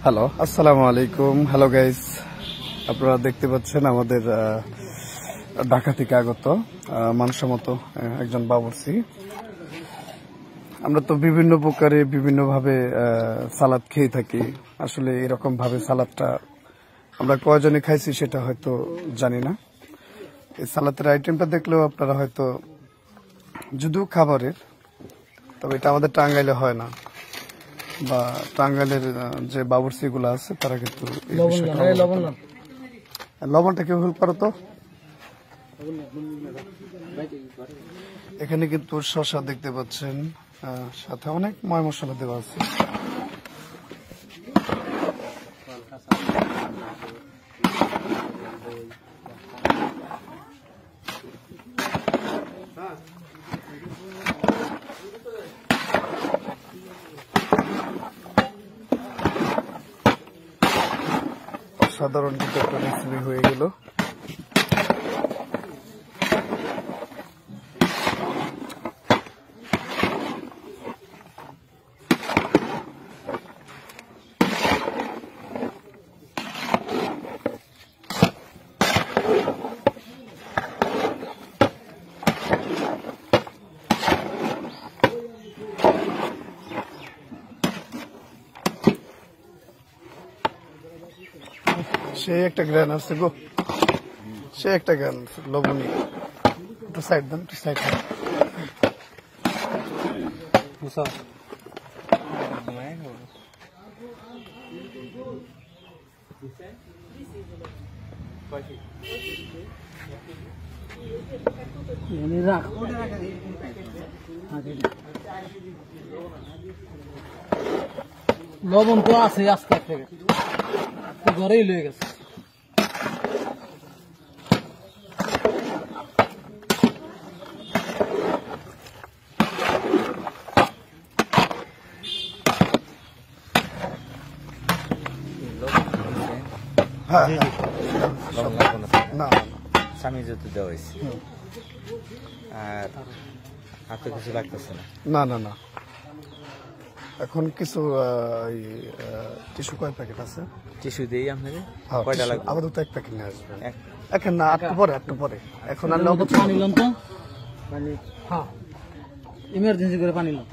Hello, আসসালামু আলাইকুম। Hello guys, আপনারা দেখতে পাচ্ছেন আমাদের ঢাকা থেকে আগত মানসম্মত একজন বাবুর্চি। আমরা তো বিভিন্ন প্রকারে বিভিন্নভাবে সালাদ খেয়ে থাকি। আসলে এরকম ভাবে সালাদটা আমরা কয়জনে খাইছি সেটা হয়তো জানি না। এই সালাদের আইটেমটা দেখলেও আপনারা হয়তো যদিও খাবারের, তবে এটা আমাদের টাঙ্গাইলে হয় না, বা টাঙ্গাইলের যে বাবুর্চি গুলো আছে তারা কিন্তু লবণটা কেউ হেল্প করো তো। এখানে কিন্তু শসা দেখতে পাচ্ছেন, সাথে অনেক ময় মশলা দেওয়া আছে। সাধারণ কিন্তু একটা রেসিপি হয়ে গেল। সে একটা গ্রান আছে গো, সে একটা গ্রান লবণী। একটু সাইড দেন, একটু সাইড দেন। লবণ তো আছে আস্তে আস্তে ঘরেই লয়ে গেছে। না, স্বামী যত দেওয়া হয়েছে আর হাতে কিছু লাগতেছে না। না না না, এখন কিছু টিস্যু কয় প্যাকেট আছে? টিস্যু দিই আপনাকে হ্যাঁ, কয়টা লাগবে? আপাতত এক প্যাকেট নিয়ে আসবেন। এখন না, একটু পরে এখন আর নগদ পানি লন তো, হ্যাঁ ইমার্জেন্সি করে পানি লন।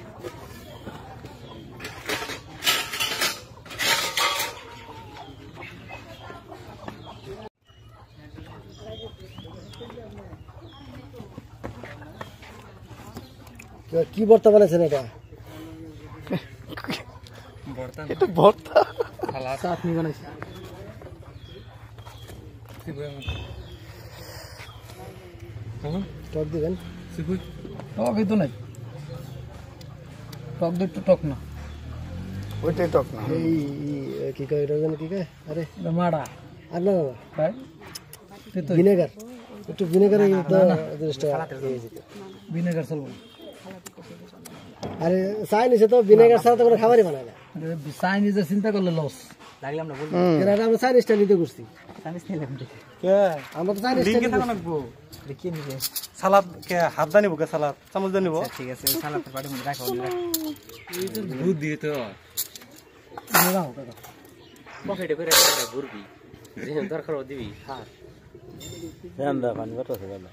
কি ভর্তা বানাইছেন এটা? এটা ভর্তা, চাটনি বানাইছে। টক দিবেন? টক এই তো নাই, টক তো একটু টক না, ওইটাই টক না। এই কি কয় এটা জানি কি কয়? আরে মাড়া আর না ভাই, ভিনেগার, একটু ভিনেগার ভিনেগার চলবো। আরে চাইনিজে তো ভিনেগার ছাড়া তো কোনো খাবারই বানায় না। চাইনিজে চিন্তা করলে লস লাগলাম না, আমরা চাইনিজটা নিতে করছি। আমরা তো চাইনিজ সালাদ হাত দা নিব, সালাদ চামচ দা নিব। ঠিক আছে, সালাদ বাড়ি মধ্যে রাখো, দুধ দিয়ে তো পকেটে করে ঘুরবি, দরকার দিবি। হ্যাঁ পানি কত আছে দাদা?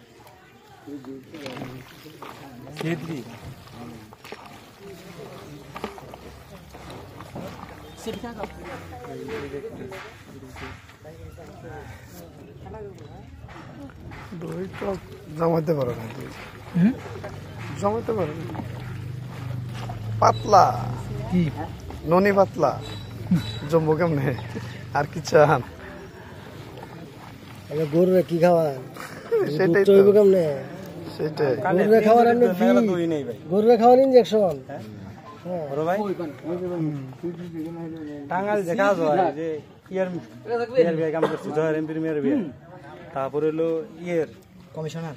দই তো জমাতে পারো না, জমাতে পারো না। পাতলা কি ননি পাতলা জম্বু কেমনে? আর কি চান? গরুরা কি খাওয়ান? সেটাই তো, কেমনে? সেটাই গরুরা খাওয়ার গরুরা খাওয়ার ইনজেকশন। টাঙ্গাইল দেখা যায় যে তারপরে হলো ইয়ের কমিশনার